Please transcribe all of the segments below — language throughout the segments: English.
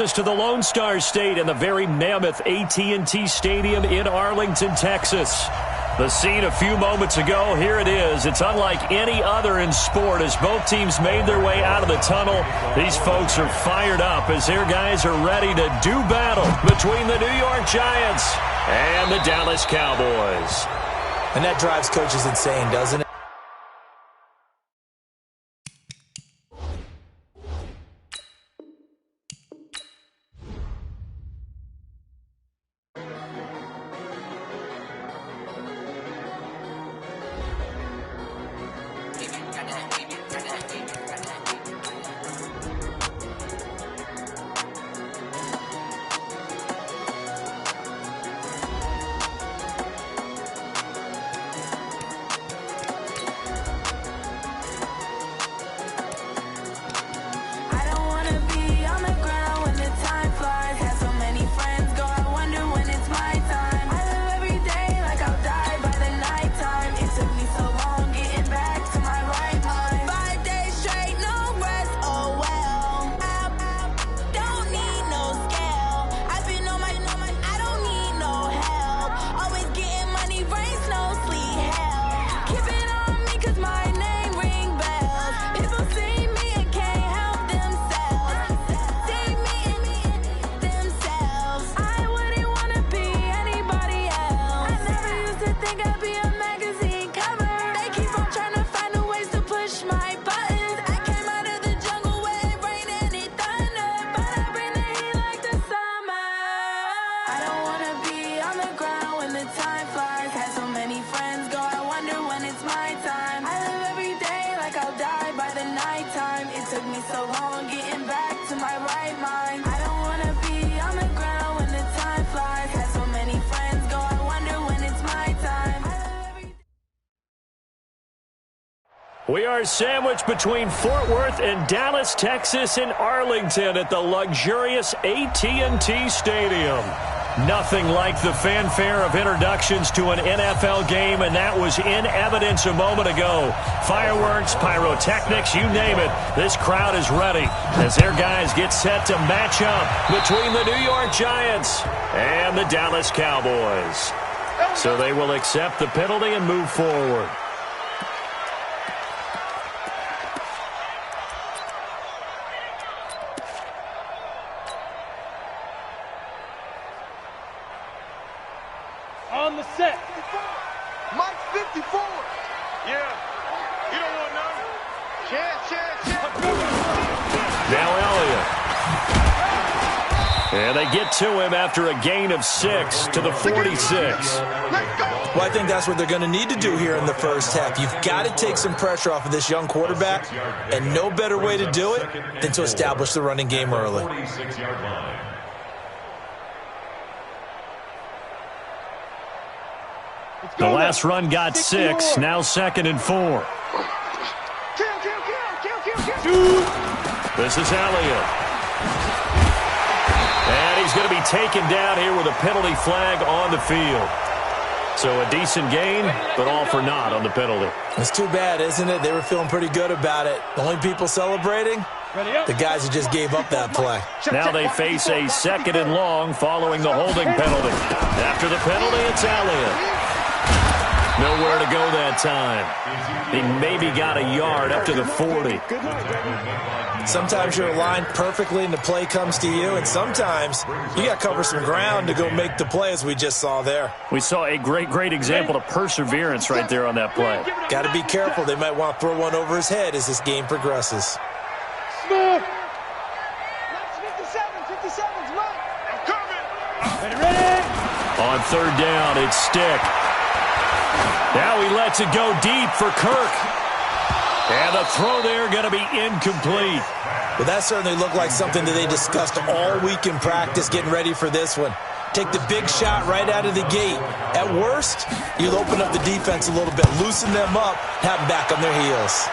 To the Lone Star State and the very mammoth AT&T Stadium in Arlington, Texas. The scene a few moments ago, here it is. It's unlike any other in sport as both teams made their way out of the tunnel. These folks are fired up as their guys are ready to do battle between the New York Giants and the Dallas Cowboys. And that drives coaches insane, doesn't it? We are sandwiched between Fort Worth and Dallas, Texas, and Arlington at the luxurious AT&T Stadium. Nothing like the fanfare of introductions to an NFL game, and that was in evidence a moment ago. Fireworks, pyrotechnics, you name it. This crowd is ready as their guys get set to match up between the New York Giants and the Dallas Cowboys. So they will accept the penalty and move forward. On the set. Mike 54. Yeah. You don't want none. Check. Now Elliott. And they get to him after a gain of 6 to the 46. Well, I think that's what they're going to need to do here in the first half. You've got to take some pressure off of this young quarterback, and no better way to do it than to establish the running game early. The last run got 6, now 2nd and 4. This is Elliott. And he's going to be taken down here with a penalty flag on the field. So a decent gain, but all for naught on the penalty. It's too bad, isn't it? They were feeling pretty good about it. The only people celebrating, the guys who just gave up that play. Now they face a 2nd and long following the holding penalty. After the penalty, it's Elliott. Nowhere to go that time. He maybe got a yard up to the 40. Sometimes you're aligned perfectly and the play comes to you, and sometimes you got to cover some ground to go make the play, as we just saw there. We saw a great example of perseverance right there on that play. Got to be careful. They might want to throw one over his head as this game progresses. Smith. 57's right. I'm coming. Ready. On 3rd down, it's Stick. Now he lets it go deep for Kirk. And the throw there going to be incomplete. Well, that certainly looked like something that they discussed all week in practice getting ready for this one. Take the big shot right out of the gate. At worst, you'll open up the defense a little bit, loosen them up, have them back on their heels.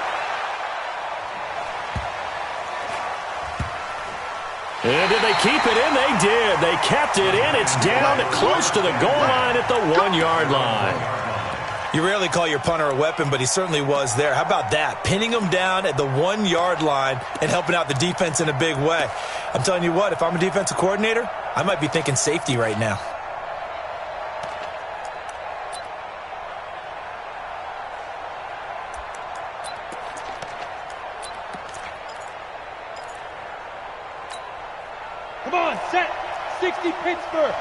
And did they keep it in? They did. They kept it in. It's down close to the goal line at the 1-yard line. You rarely call your punter a weapon, but he certainly was there. How about that? Pinning him down at the 1-yard line and helping out the defense in a big way. I'm telling you what, if I'm a defensive coordinator, I might be thinking safety right now. Come on, set. 60 Pittsburgh.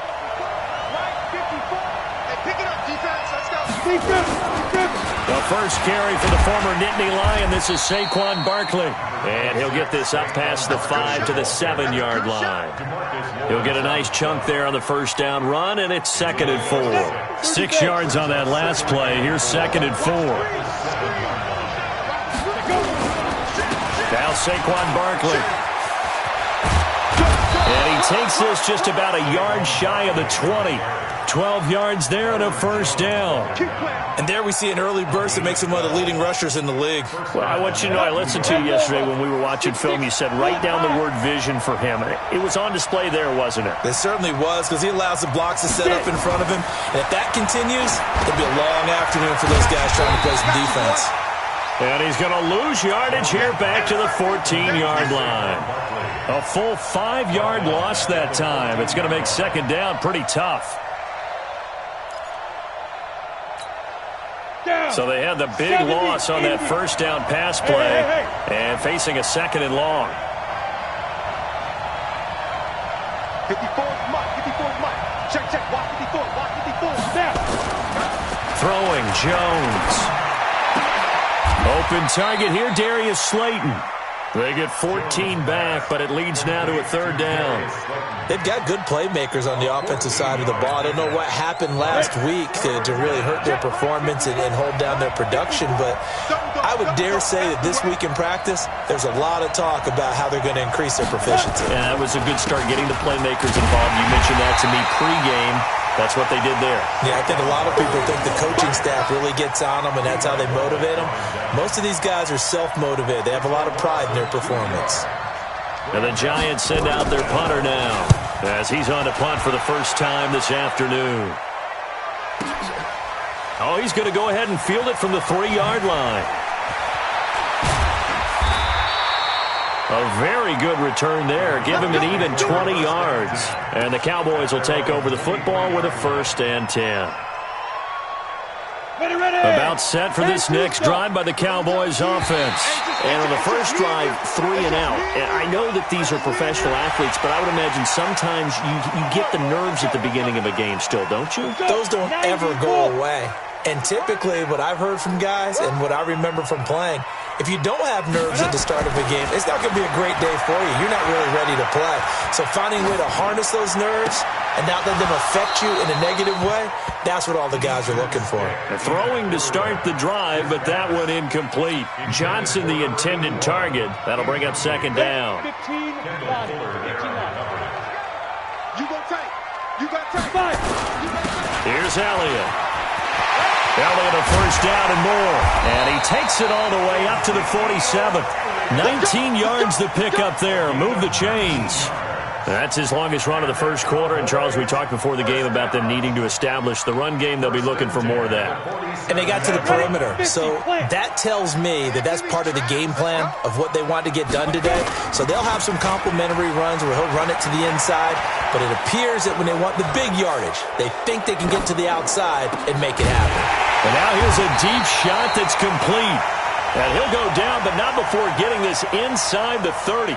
954. Hey, pick it up, defense. Let's go. The first carry for the former Nittany Lion. This is Saquon Barkley. And he'll get this up past the 5 to the 7-yard line. He'll get a nice chunk there on the first down run, and it's 2nd and 4. 6 yards on that last play. Here's 2nd and 4. Now Saquon Barkley. And he takes this just about a yard shy of the 20. 12 yards there and a first down. And there we see an early burst that makes him one of the leading rushers in the league. Well, I want you to know, I listened to you yesterday when we were watching film. You said write down the word vision for him. It was on display there, wasn't it? It certainly was, because he allows the blocks to set up in front of him. And if that continues, it'll be a long afternoon for those guys trying to play some defense. And he's going to lose yardage here back to the 14-yard line. A full 5-yard loss that time. It's going to make 2nd down pretty tough. So they had the big loss on that first down pass play and facing a 2nd and long. 54's Mike. 54's Mike. Check. Watch 54. Watch 54. Snap. Throwing Jones. Open target here, Darius Slayton. They get 14 back, but it leads now to a 3rd down. They've got good playmakers on the offensive side of the ball. I don't know what happened last week to really hurt their performance and hold down their production, but I would dare say that this week in practice, there's a lot of talk about how they're going to increase their proficiency. Yeah, that was a good start getting the playmakers involved. You mentioned that to me pregame. That's what they did there. Yeah, I think a lot of people think the coaching staff really gets on them, and that's how they motivate them. Most of these guys are self-motivated. They have a lot of pride in their performance. And the Giants send out their punter now as he's on to punt for the first time this afternoon. Oh, he's going to go ahead and field it from the 3-yard line. A very good return there. Give him an even 20 yards. And the Cowboys will take over the football with a 1st and 10. About set for this next drive by the Cowboys offense. And on the first drive, 3 and out. And I know that these are professional athletes, but I would imagine sometimes you get the nerves at the beginning of a game still, don't you? Those don't ever go away. And typically what I've heard from guys and what I remember from playing, if you don't have nerves at the start of a game, it's not going to be a great day for you. You're not really ready to play. So finding a way to harness those nerves and not let them affect you in a negative way, that's what all the guys are looking for. Throwing to start the drive, but that one incomplete. Johnson, the intended target. That'll bring up 2nd down. 15 line. 15 line. You go tight. You got tight. Here's Elliott. Elliott a first down and more. And he takes it all the way up to the 47. 19 yards to pick up there. Move the chains. That's his longest run of the first quarter. And, Charles, we talked before the game about them needing to establish the run game. They'll be looking for more of that. And they got to the perimeter. So that tells me that that's part of the game plan of what they want to get done today. So they'll have some complimentary runs where he'll run it to the inside. But it appears that when they want the big yardage, they think they can get to the outside and make it happen. And now here's a deep shot that's complete. And he'll go down, but not before getting this inside the 30.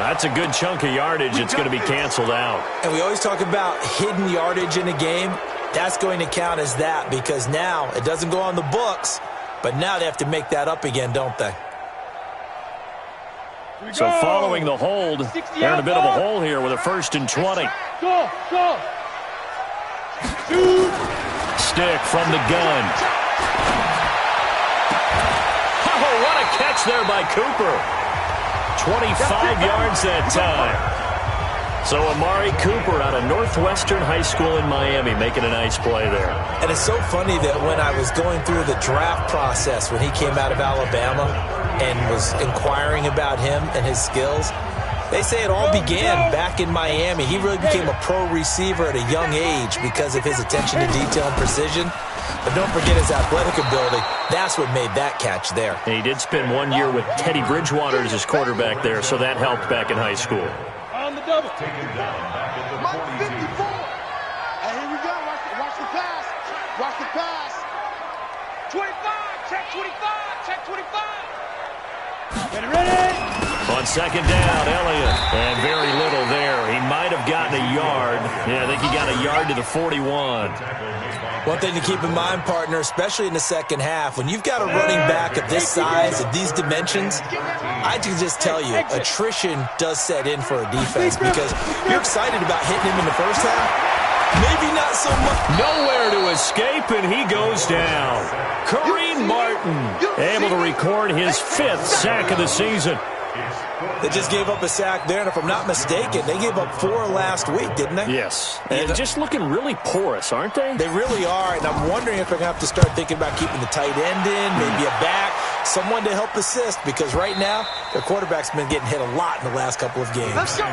That's a good chunk of yardage. It's going to be canceled out. And we always talk about hidden yardage in a game. That's going to count as that because now it doesn't go on the books, but now they have to make that up again, don't they? So following the hold, they're in a bit of a hole here with a 1st and 20. Go. Stick from the gun. Oh, what a catch there by Cooper. 25 yards that time. So Amari Cooper out of Northwestern High School in Miami making a nice play there. And it's so funny that when I was going through the draft process when he came out of Alabama and was inquiring about him and his skills, They say it all began back in Miami. He really became a pro receiver at a young age because of his attention to detail and precision. But don't forget his athletic ability. That's what made that catch there. And he did spend 1 year with Teddy Bridgewater as his quarterback there, so that helped back in high school. On the double. Mike 54. And here we go. Watch the pass. Watch the pass. 25. Check 25. Check 25. Ready. On second down, Elliott. And very little there. He might have gotten a yard. Yeah, I think he got a yard to the 41. One thing to keep in mind, partner, especially in the second half, when you've got a running back of this size, of these dimensions, I can just tell you, attrition does set in for a defense because you're excited about hitting him in the first half. Maybe not so much. Nowhere to escape, and he goes down. Kareem Martin able to record his 5th sack of the season. They just gave up a sack there, and if I'm not mistaken, they gave up 4 last week, didn't they? Yes. And just looking really porous, aren't they? They really are, and I'm wondering if they're going to have to start thinking about keeping the tight end in, maybe a back, someone to help assist, because right now, their quarterback's been getting hit a lot in the last couple of games. Let's go.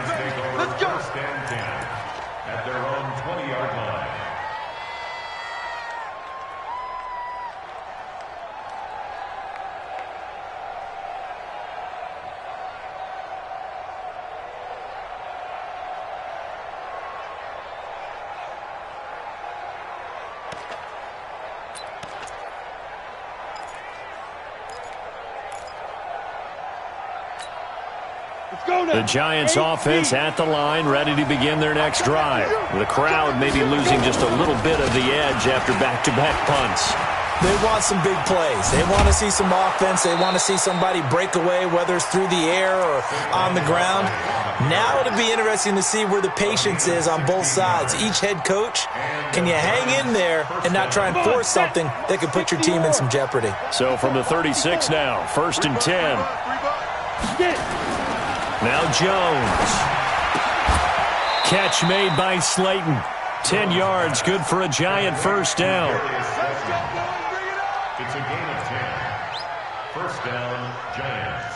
Let's go. Stand down at their own 20-yard line. The Giants offense at the line, ready to begin their next drive. The crowd maybe losing just a little bit of the edge after back-to-back punts. They want some big plays. They want to see some offense. They want to see somebody break away, whether it's through the air or on the ground. Now it'll be interesting to see where the patience is on both sides. Each head coach, can you hang in there and not try and force something that could put your team in some jeopardy? So from the 36 now, 1st and 10. Now Jones. Catch made by Slayton. 10 yards, good for a Giant first down. It's a gain of 10. First down, Giants.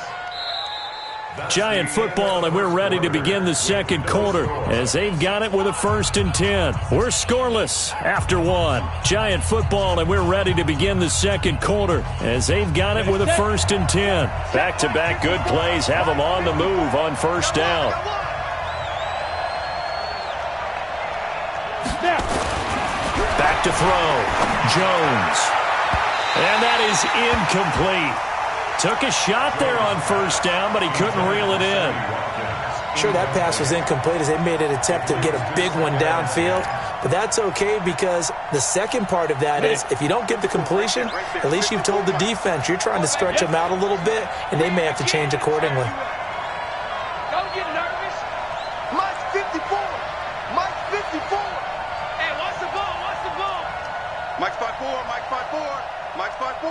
Giant football, and we're ready to begin the second quarter as they've got it with a 1st and 10. We're scoreless after 1. Giant football, and we're ready to begin the second quarter as they've got it with a 1st and 10. Back-to-back good plays have them on the move on first down. Back to throw. Jones. And that is incomplete. Took a shot there on first down, but he couldn't reel it in. Sure, that pass was incomplete as they made an attempt to get a big one downfield. But that's okay because the second part of that is if you don't get the completion, at least you've told the defense you're trying to stretch them out a little bit, and they may have to change accordingly. Don't get nervous. Mike's 54. Mike's 54. Hey, what's the ball? What's the ball? Mike's 5'4". Mike's 5'4". Mike's 5'4".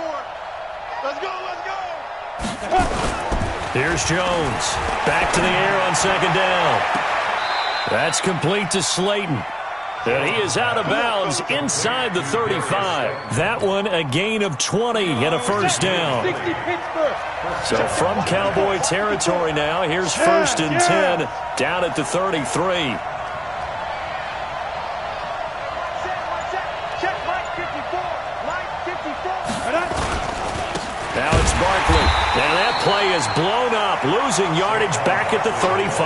Let's go. Let's go. Here's Jones. Back to the air on second down. That's complete to Slayton. And he is out of bounds inside the 35. That one a gain of 20 and a first down. 60 Pittsburgh. So from Cowboy territory now, here's 1st and 10 down at the 33. Check Mike 54. Mike 54. Now it's Barkley. And that play is blown up, losing yardage back at the 35.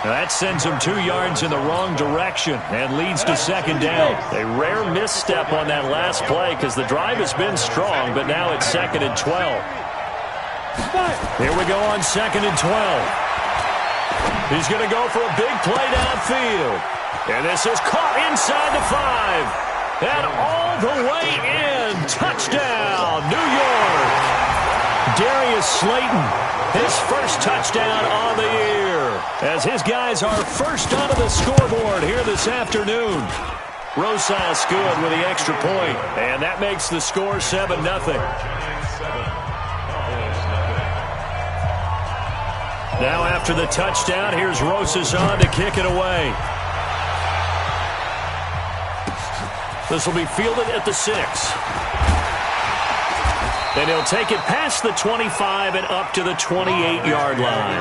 Now that sends him 2 yards in the wrong direction and leads to second down. A rare misstep on that last play because the drive has been strong, but now it's 2nd and 12. Here we go on 2nd and 12. He's going to go for a big play downfield. And this is caught inside the 5. And all the way in. Touchdown, New York. Darius Slayton, his first touchdown on the year, as his guys are first onto the scoreboard here this afternoon. Rosas good with the extra point, and that makes the score 7-0. Now after the touchdown, here's Rosas on to kick it away. This will be fielded at the 6. And he'll take it past the 25 and up to the 28-yard line.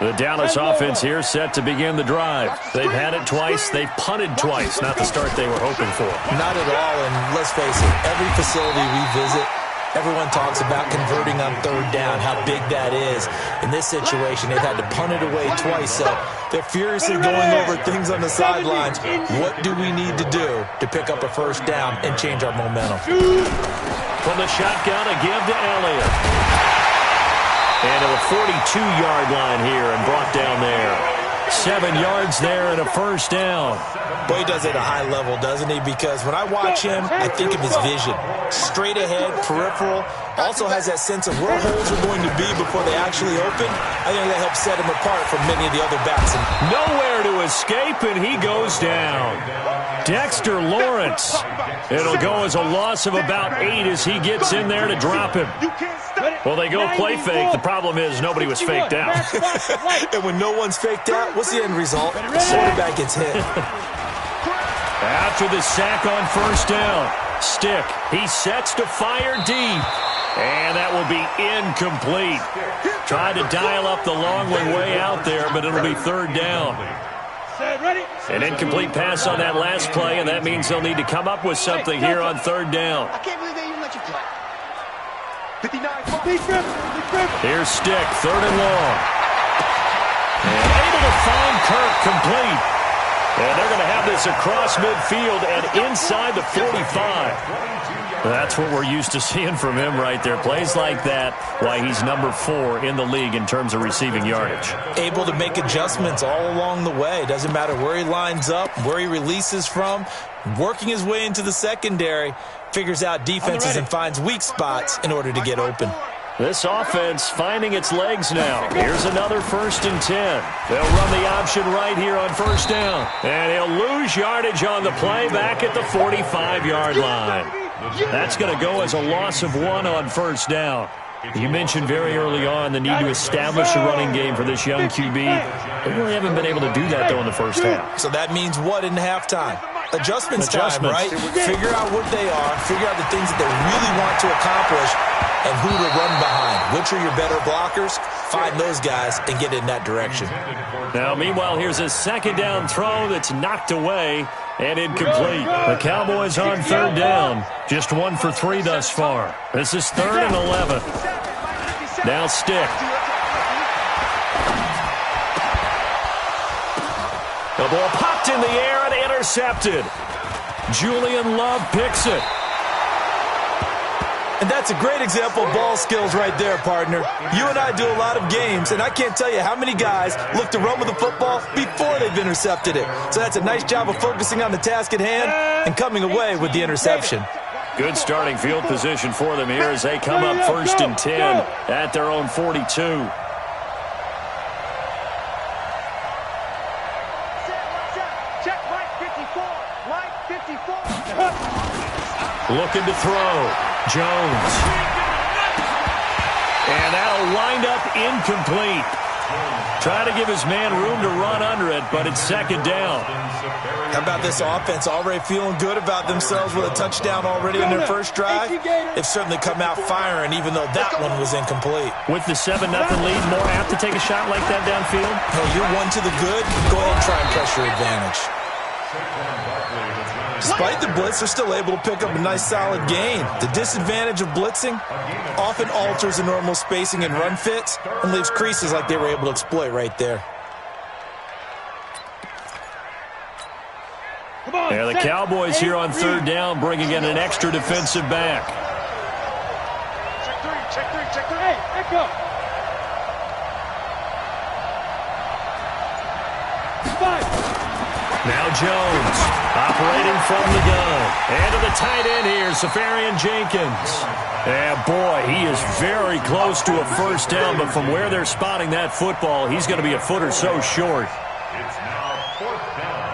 The Dallas offense here set to begin the drive. They've had it twice. They've punted twice. Not the start they were hoping for. Not at all, and let's face it, every facility we visit, everyone talks about converting on third down, how big that is. In this situation, they've had to punt it away twice, so they're furiously going over things on the sidelines. What do we need to do to pick up a first down and change our momentum? From the shotgun, a give to Elliott. And to the 42-yard line here and brought down there. 7 yards there and a first down. Boy, he does it at a high level, doesn't he? Because when I watch him, I think of his vision. Straight ahead, peripheral. Also has that sense of where holes are going to be before they actually open. I think that helps set him apart from many of the other backs. Nowhere to escape, and he goes down. Dexter Lawrence. It'll go as a loss of about 8 as he gets in there to drop him. Well, they go play fake. The problem is nobody was faked out. And when no one's faked out, what's the end result? The quarterback gets hit. After the sack on first down, Stick, he sets to fire deep. And that will be incomplete. Tried to dial up the long one way out there, but it'll be third down. An incomplete pass on that last play, and that means they'll need to come up with something here on third down. I can't believe they even let you play. 59. Here's Stick, third and long. And able to find Kirk complete. And they're going to have this across midfield and inside the 45. That's what we're used to seeing from him right there. Plays like that, why he's number 4 in the league in terms of receiving yardage. Able to make adjustments all along the way. Doesn't matter where he lines up, where he releases from. Working his way into the secondary, figures out defenses and finds weak spots in order to get open. This offense finding its legs now. Here's another 1st and 10. They'll run the option right here on first down. And he'll lose yardage on the play back at the 45-yard line. That's going to go as a loss of 1 on first down. You mentioned very early on the need to establish a running game for this young QB. They really haven't been able to do that, though, in the first half. So that means what in halftime? Adjustments time, right? Figure out what they are, figure out the things that they really want to accomplish, and who to run behind. Which are your better blockers? Find those guys and get in that direction. Now, meanwhile, here's a second down throw that's knocked away and incomplete. The Cowboys on third down. Just 1 for 3 thus far. This is 3rd and 11. Now Stick. The ball popped in the air and intercepted. Julian Love picks it. And that's a great example of ball skills right there, partner. You and I do a lot of games, and I can't tell you how many guys look to run with the football before they've intercepted it. So that's a nice job of focusing on the task at hand and coming away with the interception. Good starting field position for them here as they come up 1st and 10 at their own 42. Looking to throw. Jones. And that'll wind up incomplete. Trying to give his man room to run under it, but it's second down. How about this offense already feeling good about themselves with a touchdown already in their first drive? They've certainly come out firing, even though that one was incomplete. With the 7-0 lead, more apt to take a shot like that downfield? Hey, you're 1 to the good. Go ahead and try and press your advantage. Despite the blitz, they're still able to pick up a nice solid gain. The disadvantage of blitzing often alters the normal spacing and run fits and leaves creases like they were able to exploit right there. Yeah, the Cowboys here on third down bringing in an extra defensive back. Check three. Hey, echo. Now Jones, operating from the gun. And to the tight end here, Safarian Jenkins. And boy, he is very close to a first down, but from where they're spotting that football, he's going to be a foot or so short. It's now 4th down.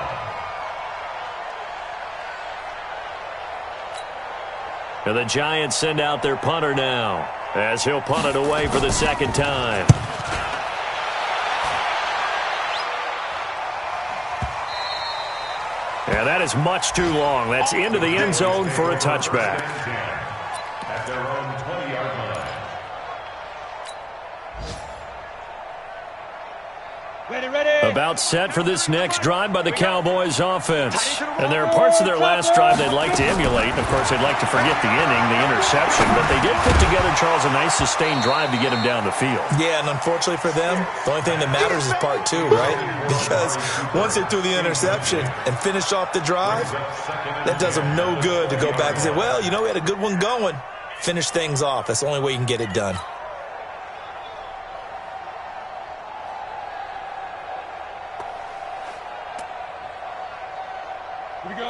And the Giants send out their punter now, as he'll punt it away for the second time. Yeah, that is much too long. That's into the end zone for a touchback. At their own 20-yard line. About set for this next drive by the Cowboys offense. And there are parts of their last drive they'd like to emulate. And, of course, they'd like to forget the inning, the interception. But they did put together, Charles, a nice sustained drive to get him down the field. Yeah, and unfortunately for them, the only thing that matters is part two, right? Because once they threw the interception and finished off the drive, that does them no good to go back and say, well, you know, we had a good one going. Finish things off. That's the only way you can get it done.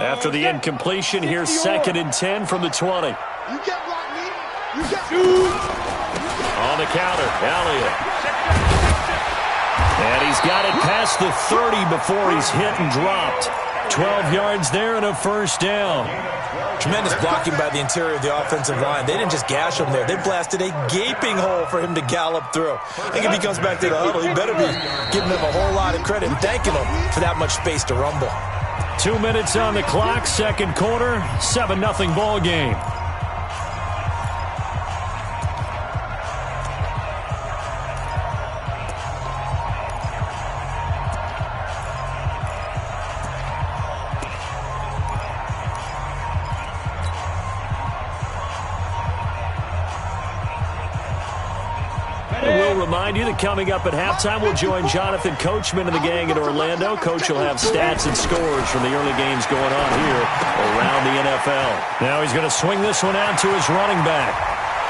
After the incompletion, here's 2nd and 10 from the 20. On the counter, Elliott. And he's got it past the 30 before he's hit and dropped. 12 yards there and a first down. Tremendous blocking by the interior of the offensive line. They didn't just gash him there. They blasted a gaping hole for him to gallop through. I think if he comes back to the huddle, he better be giving them a whole lot of credit and thanking them for that much space to rumble. 2 minutes on the clock, second quarter, 7-0 ball game. Remind you that coming up at halftime, we'll join Jonathan Coachman and the gang in Orlando. Coach will have stats and scores from the early games going on here around the NFL. Now he's going to swing this one out to his running back.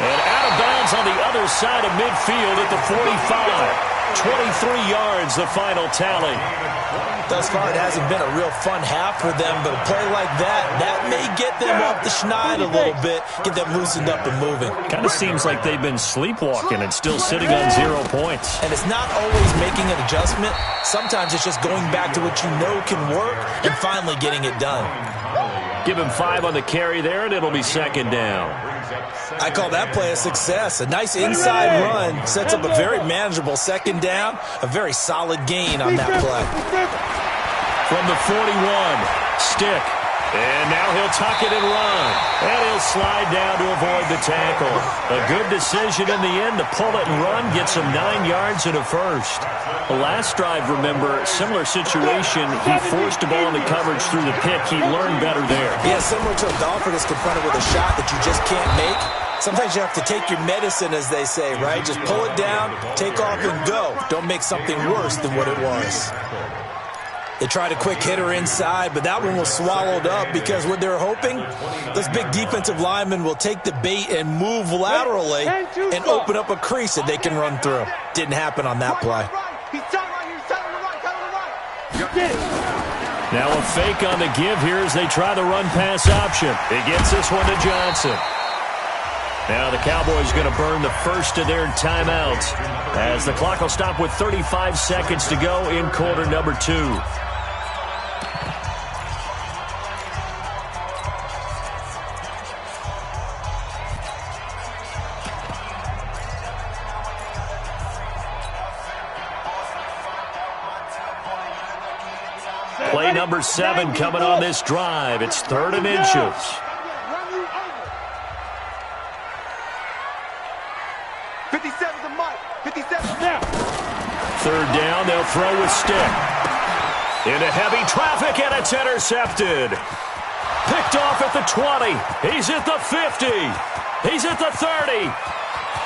And out of bounds on the other side of midfield at the 45. 23 yards, the final tally. Thus far, it hasn't been a real fun half for them, but a play like that may get them off the schneid a little bit, get them loosened up and moving. Kind of seems like they've been sleepwalking and still sitting on 0 points. And it's not always making an adjustment. Sometimes it's just going back to what you know can work and finally getting it done. Give him 5 on the carry there, and it'll be 2nd down. I call that play a success. A nice inside run sets up a very manageable 2nd down, a very solid gain on that play. From the 41, stick. And now he'll tuck it and run. And he'll slide down to avoid the tackle. A good decision in the end to pull it and run, gets him 9 yards and a first. The last drive, remember, similar situation. He forced a ball into coverage through the pick. He learned better there. Yeah, similar to a golfer that's confronted with a shot that you just can't make. Sometimes you have to take your medicine, as they say, right? Just pull it down, take off, and go. Don't make something worse than what it was. They tried a quick hitter inside, but that one was swallowed up because what they're hoping, this big defensive lineman will take the bait and move laterally and open up a crease that they can run through. Didn't happen on that play. Now a fake on the give here as they try the run-pass option. It gets this one to Johnson. Now the Cowboys going to burn the first of their timeouts as the clock will stop with 35 seconds to go in quarter number 2. Play number 7 coming on this drive. It's 3rd and inches. Third down, they'll throw with stick. Into heavy traffic, and it's intercepted. Picked off at the 20. He's at the 50. He's at the 30.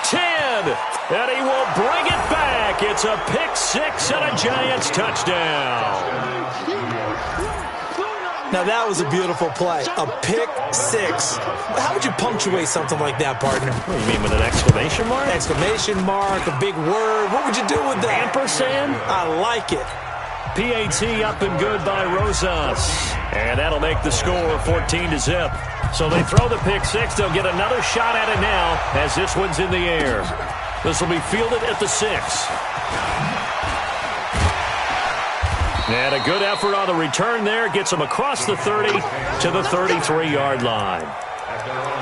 10. And he will bring it back. It's a pick 6 and a Giants touchdown. Now that was a beautiful play. A pick 6. How would you punctuate something like that, partner? What do you mean, with an exclamation mark? Exclamation mark, a big word. What would you do with that? Ampersand? I like it. PAT up and good by Rosas. And that'll make the score 14-0. So they throw the pick 6. They'll get another shot at it now as this one's in the air. This will be fielded at the 6. And a good effort on the return there. Gets them across the 30 to the 33-yard line.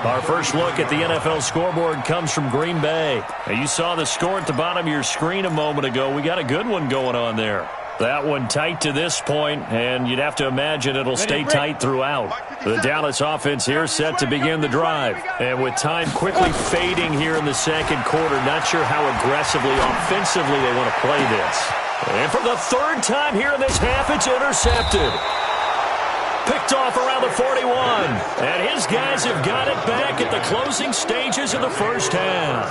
Our first look at the NFL scoreboard comes from Green Bay. Now, you saw the score at the bottom of your screen a moment ago. We got a good one going on there. That one tight to this point, and you'd have to imagine it'll stay tight throughout. The Dallas offense here set to begin the drive. And with time quickly fading here in the second quarter, not sure how aggressively, offensively they want to play this. And for the third time here in this half, it's intercepted. Picked off around the 41. And his guys have got it back at the closing stages of the first half.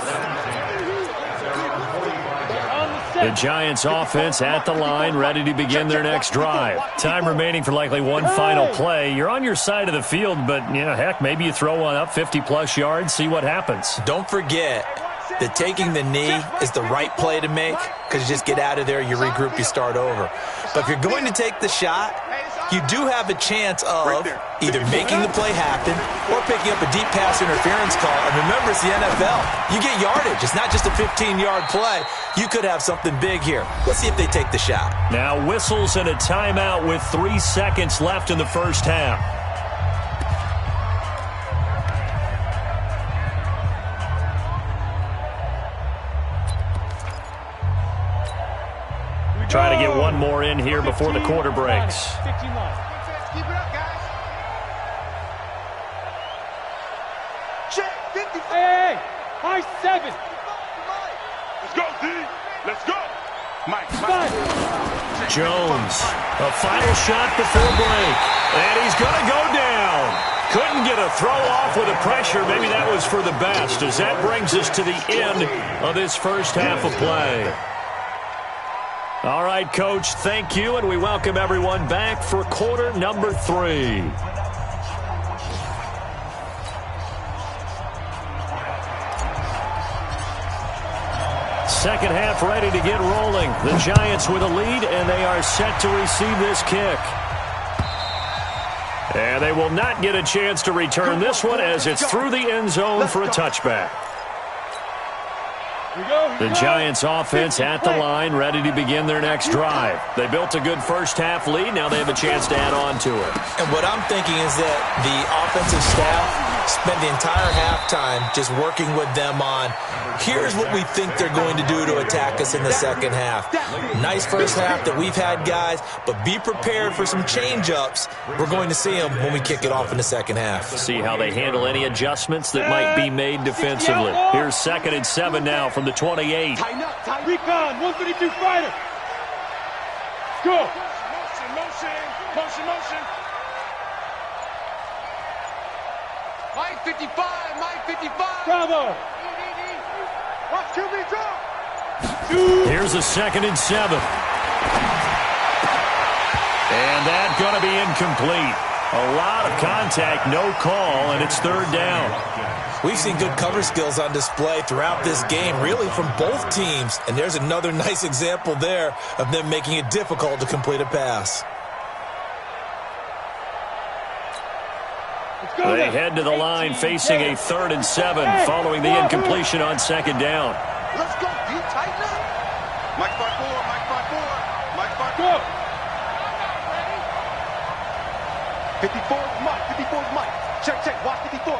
The Giants offense at the line, ready to begin their next drive. Time remaining for likely one final play. You're on your side of the field, but, heck, maybe you throw one up 50-plus yards, see what happens. Don't forget that taking the knee is the right play to make because you just get out of there, you regroup, you start over. But if you're going to take the shot, you do have a chance of either making the play happen or picking up a deep pass interference call. And remember, it's the NFL. You get yardage. It's not just a 15-yard play. You could have something big here. Let's see if they take the shot. Now whistles and a timeout with 3 seconds left in the first half. Trying to get one more in here before the quarter breaks. Keep it up, guys. Check, 50. Hey, high 7. Let's go, D. Let's go. Mike. Jones, a final shot before break. And he's going to go down. Couldn't get a throw off with the pressure. Maybe that was for the best, as that brings us to the end of this first half of play. All right, Coach, thank you, and we welcome everyone back for quarter number 3. Second half ready to get rolling. The Giants with a lead, and they are set to receive this kick. And they will not get a chance to return this one as it's through the end zone for a touchback. The Giants offense at the line, ready to begin their next drive. They built a good first half lead. Now they have a chance to add on to it. And what I'm thinking is that the offensive staff spent the entire halftime just working with them on, here's what we think they're going to do to attack us in the second half. Nice first half that we've had, guys, but be prepared for some change-ups. We're going to see them when we kick it off in the second half. See how they handle any adjustments that might be made defensively. Here's 2nd and 7 now from the 28. Tighten up, tighten. Recon, 152 fighter. Go. Motion. Mike 55. Bravo. Watch QB drop. Here's a 2nd and 7. And that's going to be incomplete. A lot of contact, no call, and it's 3rd down. We've seen good cover skills on display throughout this game, really from both teams. And there's another nice example there of them making it difficult to complete a pass. They head to the line facing a 3rd and 7 following the incompletion on 2nd down. Let's go, D. Tighten up. Mike 5-4. Go. 54 is Mike. Check. Watch 54.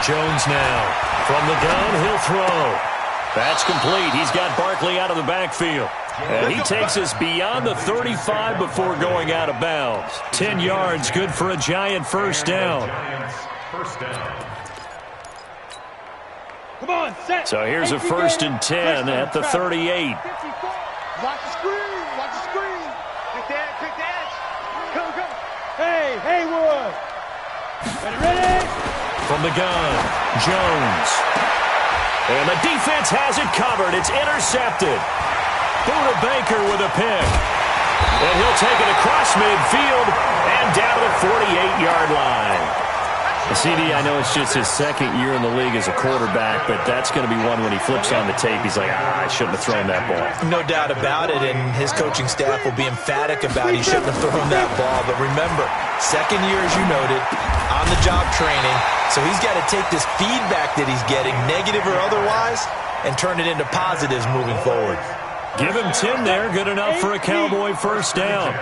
Jones now. From the gun, he'll throw. That's complete. He's got Barkley out of the backfield. And he takes us beyond the 35 before going out of bounds. 10 yards, good for a Giant first down. Come on, set. So here's a 1st and 10 at the 38. Watch the screen. Pick the edge. Come. Hey, Haywood. Ready? From the gun, Jones. And the defense has it covered. It's intercepted. Buda Baker with a pick. And he'll take it across midfield and down to the 48-yard line. CD, I know it's just his 2nd year in the league as a quarterback, but that's going to be one when he flips on the tape. He's like, I shouldn't have thrown that ball. No doubt about it, and his coaching staff will be emphatic about he shouldn't have thrown that ball. But remember, 2nd year, as you noted, on-the-job training. So he's got to take this feedback that he's getting, negative or otherwise, and turn it into positives moving forward. Give him 10 there. Good enough for a Cowboy first down.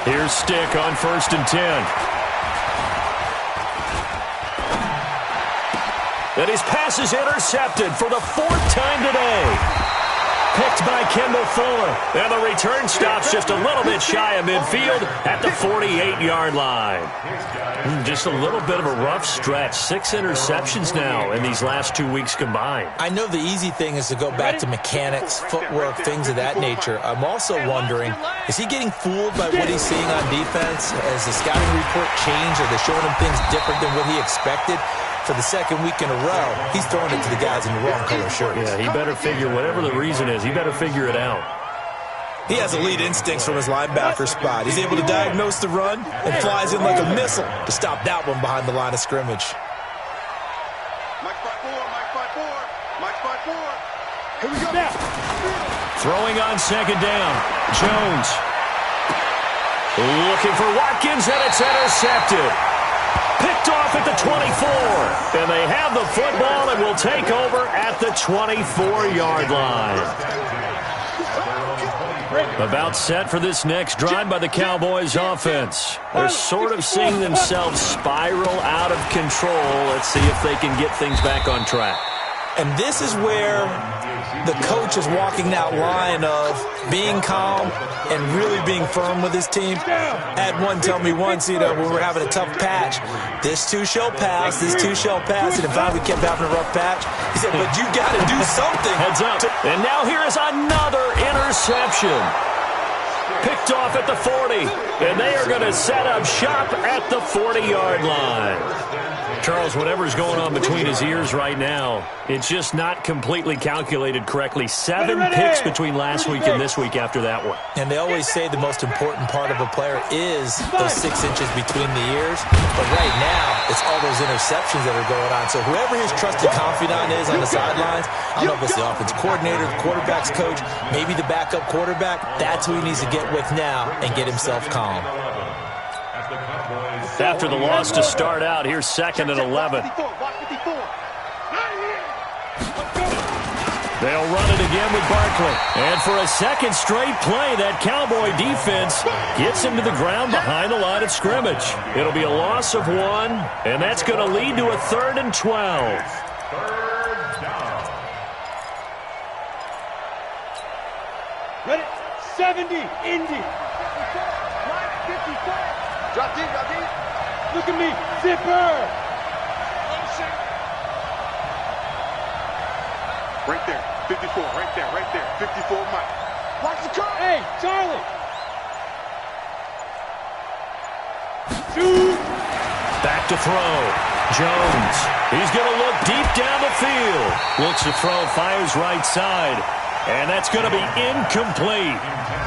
Here's Stick on 1st and 10. And his pass is intercepted for the 4th time today. picked by Kendall Fuller. And the return stops just a little bit shy of midfield at the 48-yard line. Just a little bit of a rough stretch. 6 interceptions now in these last 2 weeks combined. I know the easy thing is to go back to mechanics, footwork, things of that nature. I'm also wondering, is he getting fooled by what he's seeing on defense? Has the scouting report changed? Are they showing him things different than what he expected? For the second week in a row, he's throwing it to the guys in the wrong color shirts. Yeah, he better figure, whatever the reason is, he better figure it out. He has elite instincts from his linebacker spot. He's able to diagnose the run and flies in like a missile to stop that one behind the line of scrimmage. Mike 5-4, Mike 5-4, Mike 5-4. Here we go now. Throwing on second down. Jones. Looking for Watkins, and it's intercepted. Picked off at the 24. And they have the football and will take over at the 24-yard line. About set for this next drive by the Cowboys offense. They're sort of seeing themselves spiral out of control. Let's see if they can get things back on track. And this is where the coach is walking that line of being calm and really being firm with his team. I had one tell me once, when we were having a tough patch, this too shall pass, this too shall pass, and if we kept having a rough patch, he said, but you got to do something. Heads up. And now here is another interception. Picked off at the 40, and they are going to set up shop at the 40-yard line. Charles, whatever's going on between his ears right now, it's just not completely calculated correctly. 7 picks between last week and this week after that one. And they always say the most important part of a player is those 6 inches between the ears. But right now, it's all those interceptions that are going on. So whoever his trusted confidant is on the sidelines, I don't know if it's the offensive coordinator, the quarterback's coach, maybe the backup quarterback, that's who he needs to get with now and get himself calm. After the loss to start out, here's 2nd and 11. They'll run it again with Barkley. And for a second straight play, that Cowboy defense gets him to the ground behind the line of scrimmage. It'll be a loss of 1, and that's going to lead to a 3rd and 12. Ready? 70, Indy. Drop deep, drop deep. Look at me, zipper. Right there, 54, right there, 54, Mike. Watch the car. Hey, Charlie. Shoot. Back to throw. Jones. He's going to look deep down the field. Looks to throw, fires right side. And that's going to be incomplete.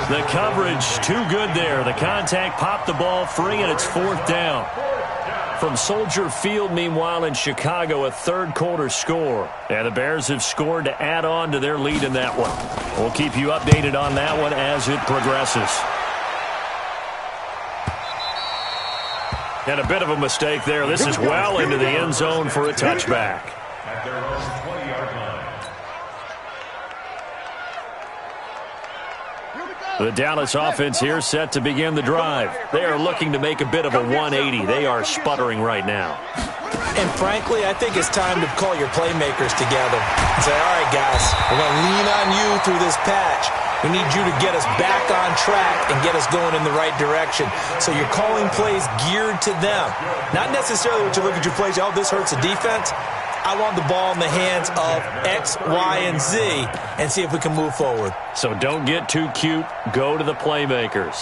The coverage too good there. The contact popped the ball free, and it's 4th down. From Soldier Field, meanwhile, in Chicago, a third-quarter score. And the Bears have scored to add on to their lead in that one. We'll keep you updated on that one as it progresses. And a bit of a mistake there. This is well into the end zone for a touchback. At their own 20-yard line. The Dallas offense here set to begin the drive. They are looking to make a bit of a 180. They are sputtering right now. And frankly, I think it's time to call your playmakers together and say, all right, guys, we're going to lean on you through this patch. We need you to get us back on track and get us going in the right direction. So you're calling plays geared to them. Not necessarily what you look at your plays, oh, this hurts the defense. I want the ball in the hands of X, Y, and Z and see if we can move forward. So don't get too cute. Go to the playmakers.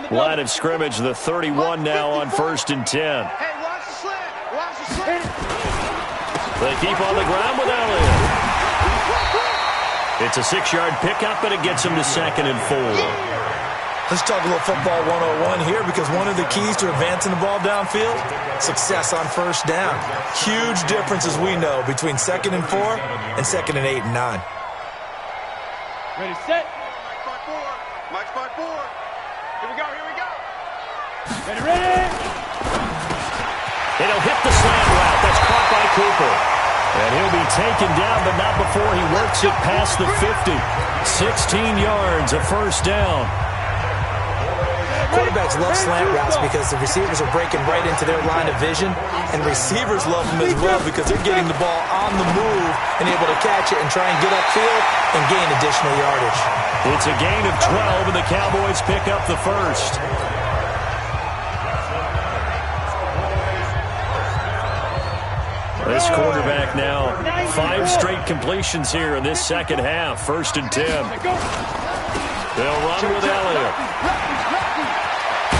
Line of scrimmage, the 31 now on 1st and 10. Hey, watch the slant. Watch the slant. They keep on the ground with Elliott. It's a 6-yard pickup, and it gets them to 2nd and 4. Let's talk a little football 101 here, because one of the keys to advancing the ball downfield, success on 1st down. Huge difference, as we know, between 2nd and 4 and 2nd and 8 and 9. Ready, set. Mike 5-4. Here we go, here we go. Ready, ready. It'll hit the slant route. That's caught by Cooper. And he'll be taken down, but not before he works it past the 50. 16 yards, a 1st down. quarterbacks love slant routes because the receivers are breaking right into their line of vision, and receivers love them as well because they're getting the ball on the move and able to catch it and try and get upfield and gain additional yardage. It's a gain of 12, and the Cowboys pick up the first. This quarterback now 5 straight completions here in this second half. 1st and 10. They'll run with Elliott.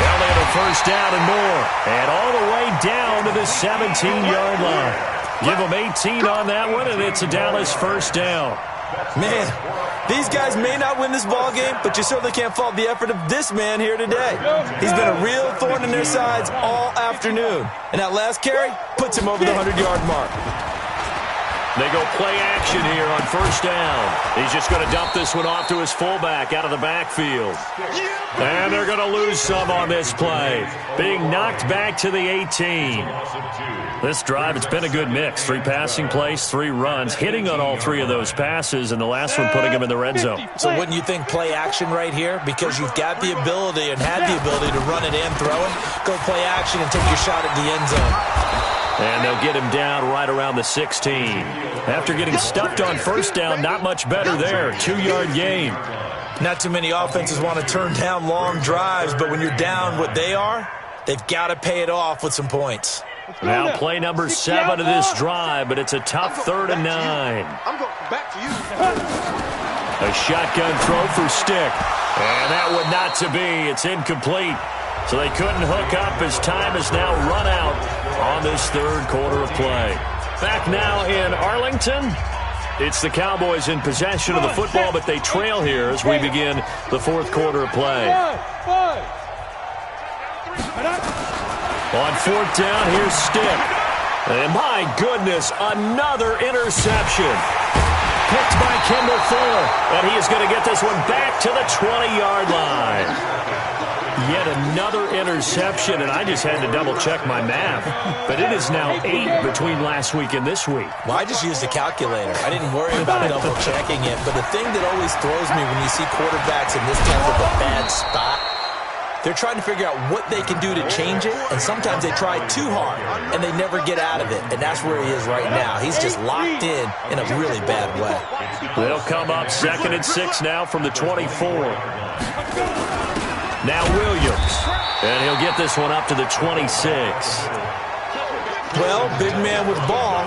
Elliott a first down and more. And all the way down to the 17-yard line. Give them 18 on that one, and it's a Dallas first down. Man, these guys may not win this ball game, but you certainly can't fault the effort of this man here today. He's been a real thorn in their sides all afternoon. And that last carry puts him over the 100-yard mark. They go play action here on first down. He's just going to dump this one off to his fullback out of the backfield. And they're going to lose some on this play. Being knocked back to the 18. This drive, it's been a good mix. 3 passing plays, 3 runs, hitting on all 3 of those passes, and the last one putting him in the red zone. So wouldn't you think play action right here? Because you've got the ability and had the ability to run it and throw it. Go play action and take your shot at the end zone. And they'll get him down right around the 16. After getting stuffed on first down, not much better there. 2-yard gain. Not too many offenses want to turn down long drives, but when you're down what they are, they've got to pay it off with some points. Now play number 7 of this drive, but it's a tough 3rd and 9. I'm going back to you. A shotgun throw for Stick. And that one not to be. It's incomplete. So they couldn't hook up as time has now run out on this 3rd quarter of play. Back now in Arlington. It's the Cowboys in possession of the football, but they trail here as we begin the 4th quarter of play. On 4th down, here's Stick. And my goodness, another interception. Picked by Kendall Fuller. And he is going to get this one back to the 20-yard line. Yet another interception, and I just had to double-check my math. But it is now 8 between last week and this week. Well, I just used a calculator. I didn't worry about double-checking it. But the thing that always throws me when you see quarterbacks in this type of a bad spot, they're trying to figure out what they can do to change it, and sometimes they try too hard, and they never get out of it. And that's where he is right now. He's just locked in a really bad way. They'll come up 2nd and 6 now from the 24. Now Williams, and he'll get this one up to the 26. Well, big man with ball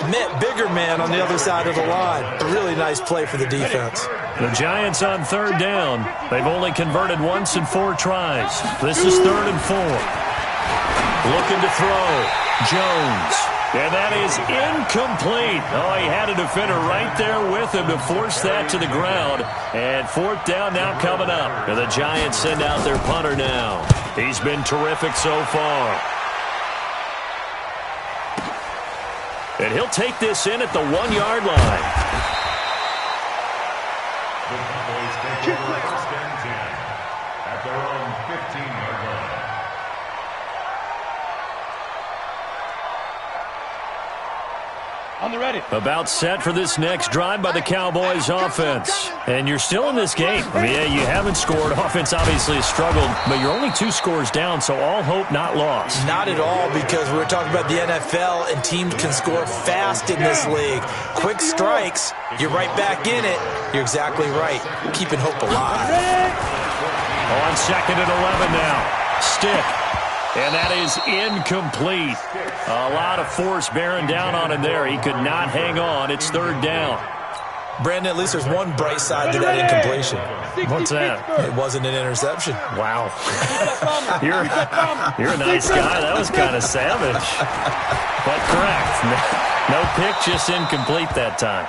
met bigger man on the other side of the line. A really nice play for the defense. The Giants on 3rd down. They've only converted once in 4 tries. This is 3rd and 4. Looking to throw. Jones. And that is incomplete. Oh, he had a defender right there with him to force that to the ground. And 4th down now coming up. And the Giants send out their punter now. He's been terrific so far. And he'll take this in at the 1-yard line. The Cowboys take over 1st and 10 at their own 15-yard line. On the ready. About set for this next drive by the Cowboys offense. And you're still in this game. I mean, yeah, you haven't scored. Offense obviously has struggled, but you're only 2 scores down, so all hope not lost. Not at all, because we're talking about the NFL, and teams can score fast in this league. Quick strikes, you're right back in it. You're exactly right. Keeping hope alive. On 2nd and 11 now. Stick. And that is incomplete. A lot of force bearing down on him there. He could not hang on. It's 3rd down. Brandon, at least there's one bright side to that incompletion. What's that? It wasn't an interception. Wow. You're a nice guy. That was kind of savage. But correct. No pick, just incomplete that time.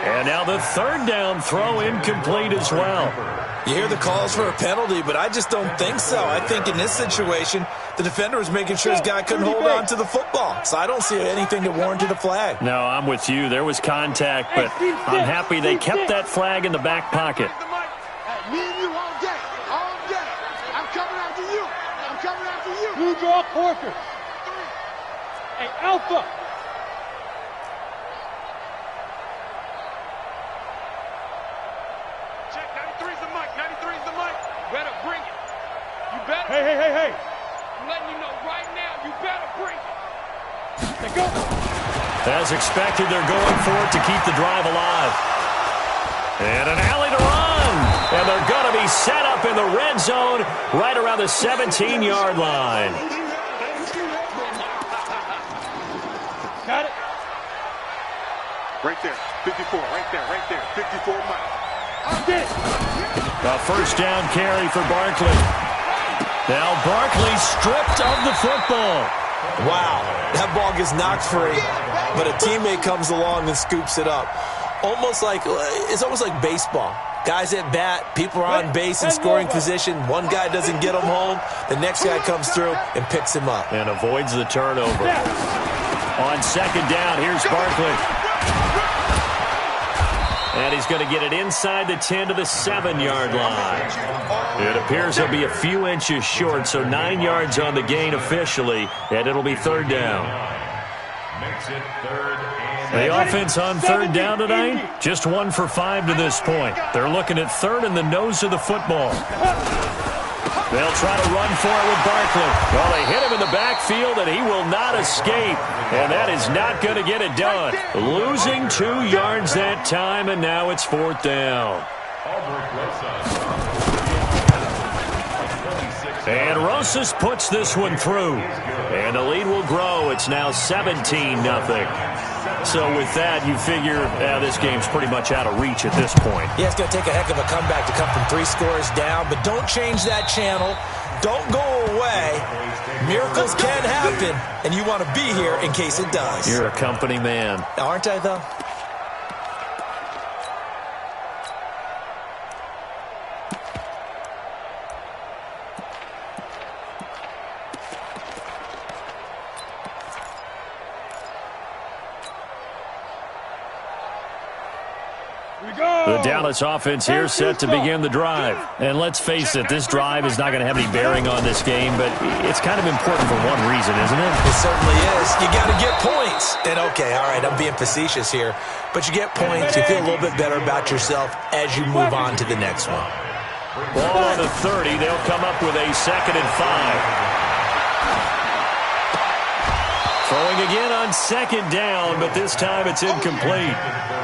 And now the 3rd down throw incomplete as well. You hear the calls for a penalty, but I just don't think so. I think in this situation, the defender was making sure his guy couldn't hold on to the football. So I don't see anything that warranted a flag. No, I'm with you. There was contact, but I'm happy they kept that flag in the back pocket. Me and you all day. All day. I'm coming after you. I'm coming after you. Blue draw Corker. Hey, Alpha. Check, 93's the mic. 93's the mic. Better bring it. You better. Hey. I'm letting you know right now, you better bring it. Let go. As expected, they're going for it to keep the drive alive. And an alley to run. And they're going to be set up in the red zone right around the 17-yard line. Got it. Right there, 54, right there, 54 miles. A first down carry for Barkley. Now Barkley stripped of the football. Wow, that ball gets knocked free, but a teammate comes along and scoops it up. It's almost like baseball. Guys at bat, people are on base in scoring position. One guy doesn't get him home. The next guy comes through and picks him up. And avoids the turnover. On second down, here's Barkley. And he's going to get it inside the 10 to the 7-yard line. It appears he'll be a few inches short, so 9 yards on the gain officially, and it'll be third down. Makes it third and The offense on third down tonight, just 1 for 5 to this point. They're looking at third in the nose of the football. They'll try to run for it with Barkley. Well, they hit him in the backfield, and he will not escape. And that is not going to get it done. Losing 2 yards that time, and now it's fourth down. And Rosas puts this one through. And the lead will grow. It's now 17-0. So with that, you figure this game's pretty much out of reach at this point. Yeah, it's going to take a heck of a comeback to come from 3 scores down, but don't change that channel. Don't go away. Miracles can happen, and you want to be here in case it does. You're a company man. Aren't I, though? The Dallas offense here set to begin the drive. And let's face it, this drive is not going to have any bearing on this game, but it's kind of important for one reason, isn't it? It certainly is. You got to get points. And okay, all right, I'm being facetious here, but you get points, you feel a little bit better about yourself as you move on to the next one. Ball on the 30, they'll come up with a 2nd and 5. Throwing again on 2nd down, but this time it's incomplete.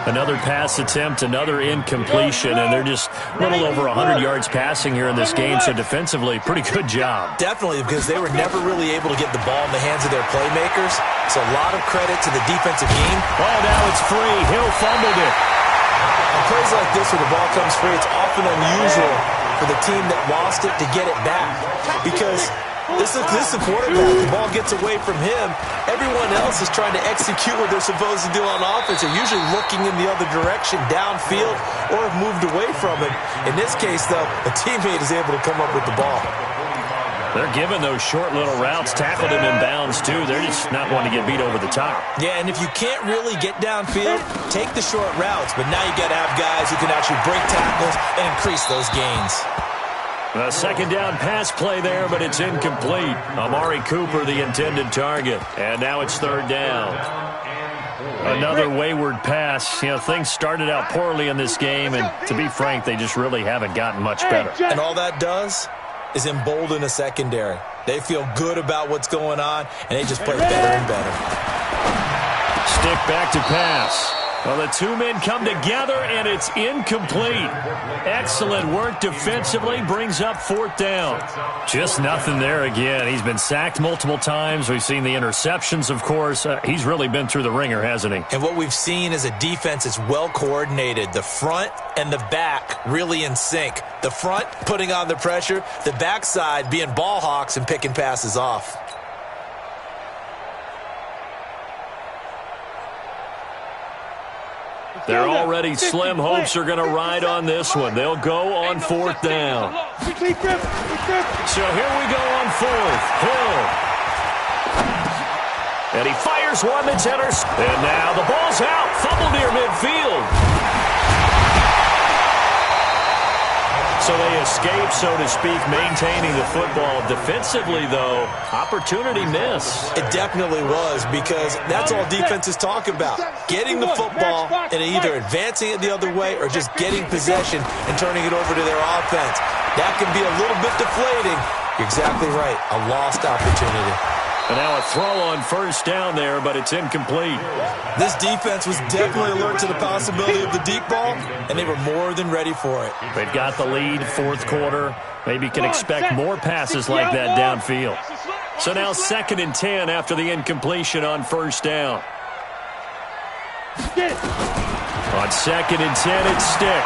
Another pass attempt, another incompletion, and they're just a little over 100 yards passing here in this game, so defensively, pretty good job. Definitely, because they were never really able to get the ball in the hands of their playmakers, so a lot of credit to the defensive game. Oh, now it's free. Hill fumbled it. On plays like this where the ball comes free, it's often unusual for the team that lost it to get it back, because this is the quarterback. The ball gets away from him. Everyone else is trying to execute what they're supposed to do on offense. They're usually looking in the other direction, downfield, or have moved away from him. In this case, though, a teammate is able to come up with the ball. They're giving those short little routes, tackled him in bounds, too. They're just not wanting to get beat over the top. Yeah, and if you can't really get downfield, take the short routes. But now you got to have guys who can actually break tackles and increase those gains. A 2nd down pass play there, but it's incomplete. Amari Cooper, the intended target. And now it's 3rd down. Another wayward pass. You know, things started out poorly in this game, and to be frank, they just really haven't gotten much better. And all that does is embolden a secondary. They feel good about what's going on, and they just play better and better. Stick back to pass. Well, the 2 men come together, and it's incomplete. Excellent work defensively, brings up 4th down. Just nothing there again. He's been sacked multiple times. We've seen the interceptions, of course. He's really been through the ringer, hasn't he? And what we've seen is a defense that's well coordinated. The front and the back really in sync. The front putting on the pressure, the backside being ball hawks and picking passes off. They're already slim hopes are going to ride on this one. They'll go on 4th down. So here we go on 4th. Hill. And he fires one that's intercepted. And now the ball's out. Fumble near midfield. So they escape, so to speak, maintaining the football. Defensively, though, opportunity miss. It definitely was, because that's all defenses talk about. Getting the football and either advancing it the other way or just getting possession and turning it over to their offense. That can be a little bit deflating You're exactly right. A lost opportunity. And now a throw on first down there, but it's incomplete. This defense was definitely alert to the possibility of the deep ball, and they were more than ready for it. They've got the lead, fourth quarter. Maybe can expect more passes like that downfield. So now 2nd and 10 after the incompletion on first down. On 2nd and 10, it's Stick.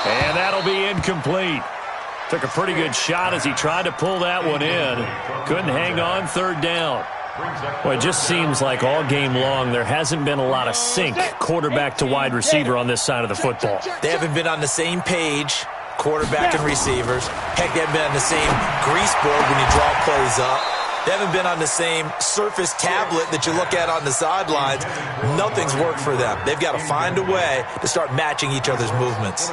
And that'll be incomplete. Took a pretty good shot as he tried to pull that one in. Couldn't hang on, 3rd down. Well, it just seems like all game long there hasn't been a lot of sync quarterback to wide receiver on this side of the football. They haven't been on the same page, quarterback and receivers. Heck, they haven't been on the same grease board when you draw plays up. They haven't been on the same surface tablet that you look at on the sidelines. Nothing's worked for them. They've got to find a way to start matching each other's movements.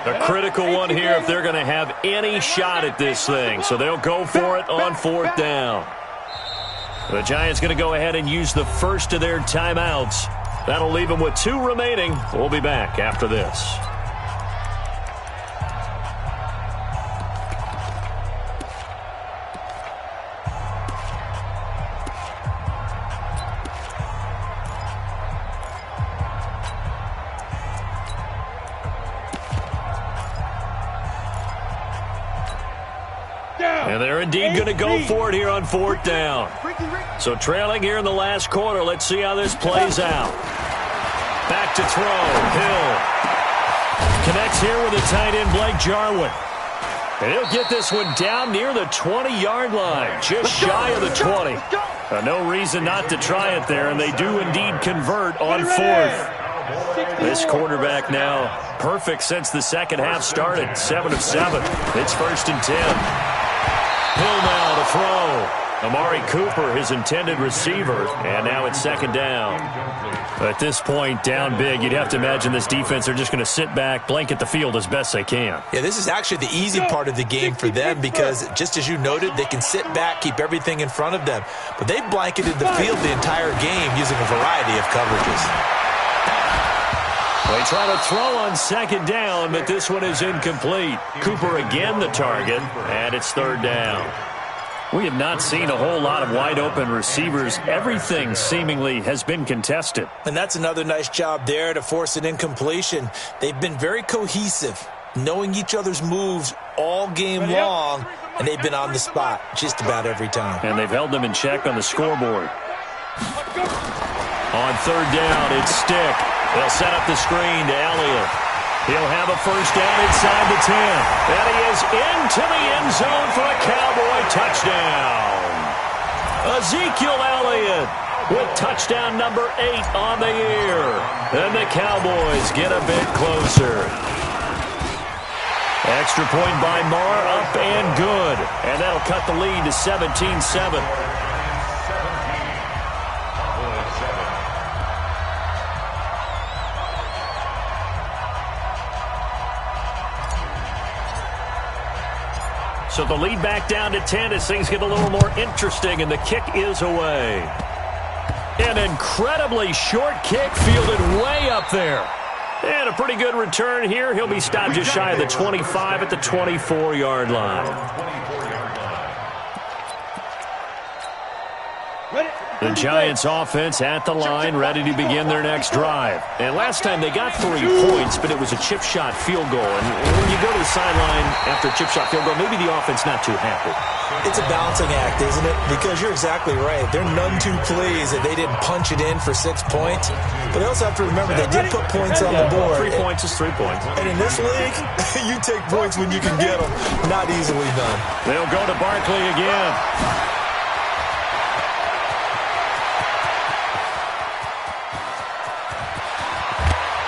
A critical one here if they're going to have any shot at this thing. So they'll go for it on 4th down. The Giants going to go ahead and use the first of their timeouts. That'll leave them with 2 remaining. We'll be back after this. And they're indeed going to go for it here on 4th down. So trailing here in the last quarter, let's see how this plays out. Back to throw. Hill connects here with a tight end, Blake Jarwin. And he'll get this one down near the 20-yard line, just shy of the 20. No reason not to try it there, and they do indeed convert on 4th. This quarterback now perfect since the second half started, 7 of 7. It's 1st and 10. Hill now to throw. Amari Cooper, his intended receiver, and now it's 2nd down. At this point, down big, you'd have to imagine this defense are just going to sit back, blanket the field as best they can. Yeah, this is actually the easy part of the game for them because, just as you noted, they can sit back, keep everything in front of them. But they've blanketed the field the entire game using a variety of coverages. They try to throw on 2nd down, but this one is incomplete. Cooper again the target, and it's 3rd down. We have not seen a whole lot of wide-open receivers. Everything seemingly has been contested. And that's another nice job there to force an incompletion. They've been very cohesive, knowing each other's moves all game long, and they've been on the spot just about every time. And they've held them in check on the scoreboard. On 3rd down, it's Stick. They'll set up the screen to Elliott. He'll have a first down inside the 10. And he is into the end zone for a Cowboy touchdown. Ezekiel Elliott with touchdown number 8 on the year. And the Cowboys get a bit closer. Extra point by Marr, up and good. And that'll cut the lead to 17-7. So the lead back down to 10 as things get a little more interesting, and the kick is away. An incredibly short kick fielded way up there. And a pretty good return here. He'll be stopped just shy of the 25 at the 24-yard line. The Giants offense at the line, ready to begin their next drive. And last time they got 3 points, but it was a chip shot field goal. And when you go to the sideline after a chip shot field goal, maybe the offense not too happy. It's a balancing act, isn't it? Because you're exactly right. They're none too pleased that they didn't punch it in for 6 points. But they also have to remember they did put points on the board. 3 points is 3 points. And in this league, you take points when you can get them. Not easily done. They'll go to Barkley again.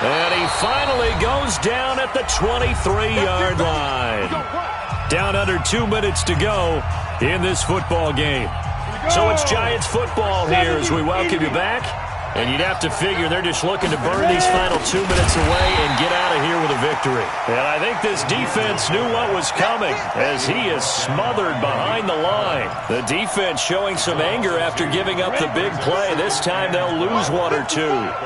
And he finally goes down at the 23-yard line. Down under 2 minutes to go in this football game. So it's Giants football here as we welcome you back. And you'd have to figure they're just looking to burn these final 2 minutes away and get out of here with a victory. And I think this defense knew what was coming as he is smothered behind the line. The defense showing some anger after giving up the big play. This time they'll lose 1 or 2.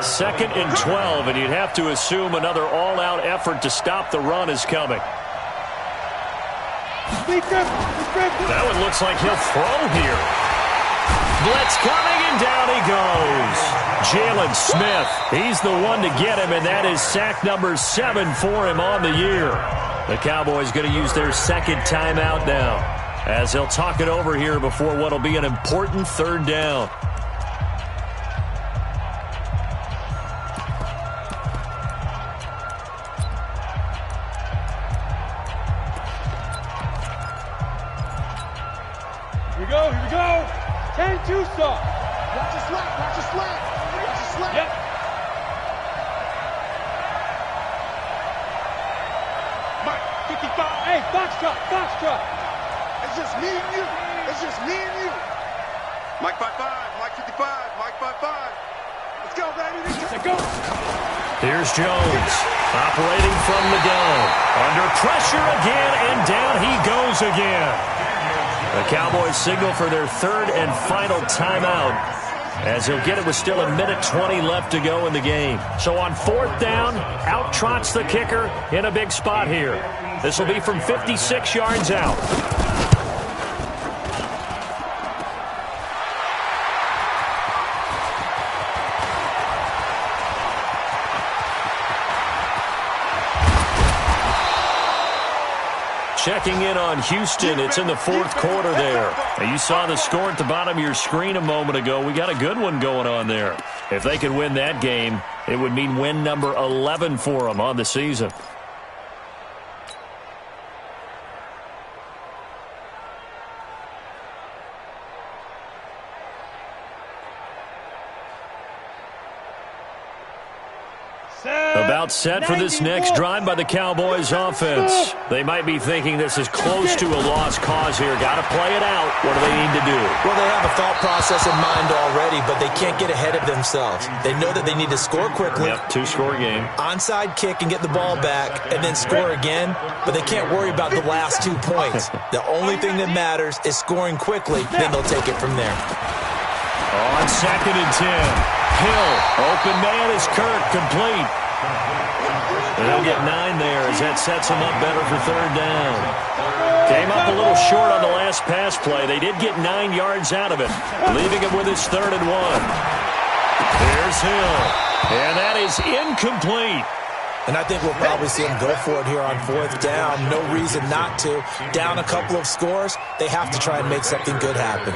2nd and 12, and you'd have to assume another all-out effort to stop the run is coming. That one looks like he'll throw here. Blitz coming, and down he goes. Jalen Smith, he's the one to get him, and that is sack number 7 for him on the year. The Cowboys going to use their second timeout now, as they'll talk it over here before what will be an important third down. Here we go. 10-2 stop. Watch your slant, watch your slant. Watch your slant. Yep. Mike, 55. Hey, box drop. It's just me and you. It's just me and you. Mike 55, Mike 55, Mike 55. Let's go, baby. Let's go. Here's Jones, operating from the gun. Under pressure again, and down he goes again. The Cowboys signal for their third and final timeout, as he'll get it with still 1:20 left to go in the game. So on fourth down, out trots the kicker in a big spot here. This will be from 56 yards out. Checking in on Houston, it's in the fourth quarter there. Now, you saw the score at the bottom of your screen a moment ago. We got a good one going on there. If they could win that game, it would mean win number 11 for them on the season. About set for this next drive by the Cowboys offense. They might be thinking this is close to a lost cause here. Got to play it out. What do they need to do? Well, they have a thought process in mind already, but they can't get ahead of themselves. They know that they need to score quickly. Yep, two-score game. Onside kick and get the ball back, and then score again, but they can't worry about the last 2 points. The only thing that matters is scoring quickly, then they'll take it from there. On 2nd and 10. Hill, open man is Kirk, complete. They'll get 9 there as that sets them up better for third down. Came up a little short on the last pass play. They did get 9 yards out of it, leaving him with his 3rd and 1. Here's Hill, and that is incomplete. And I think we'll probably see him go for it here on fourth down. No reason not to. Down a couple of scores, they have to try and make something good happen.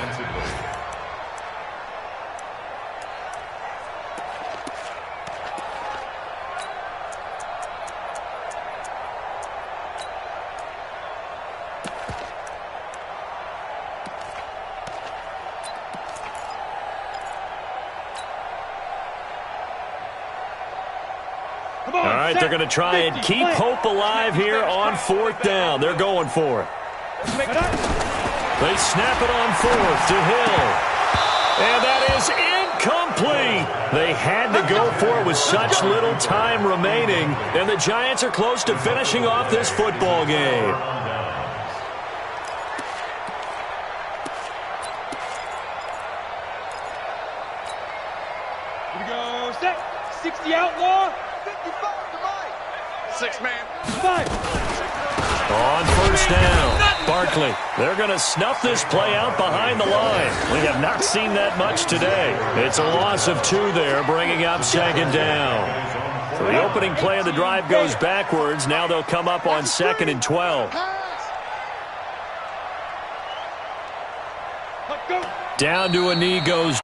All right, they're going to try and keep hope alive here on fourth down. They're going for it. They snap it on fourth to Hill. And that is incomplete. They had to go for it with such little time remaining. And the Giants are close to finishing off this football game. Here we go. Set. 60 outlaw. 55 to Mike. 6 man. 5. On first down, Barkley. They're going to snuff this play out behind the line. We have not seen that much today. It's a loss of 2 there, bringing up 2nd down. So the opening play of the drive goes backwards. Now they'll come up on 2nd and 12. Down to a knee goes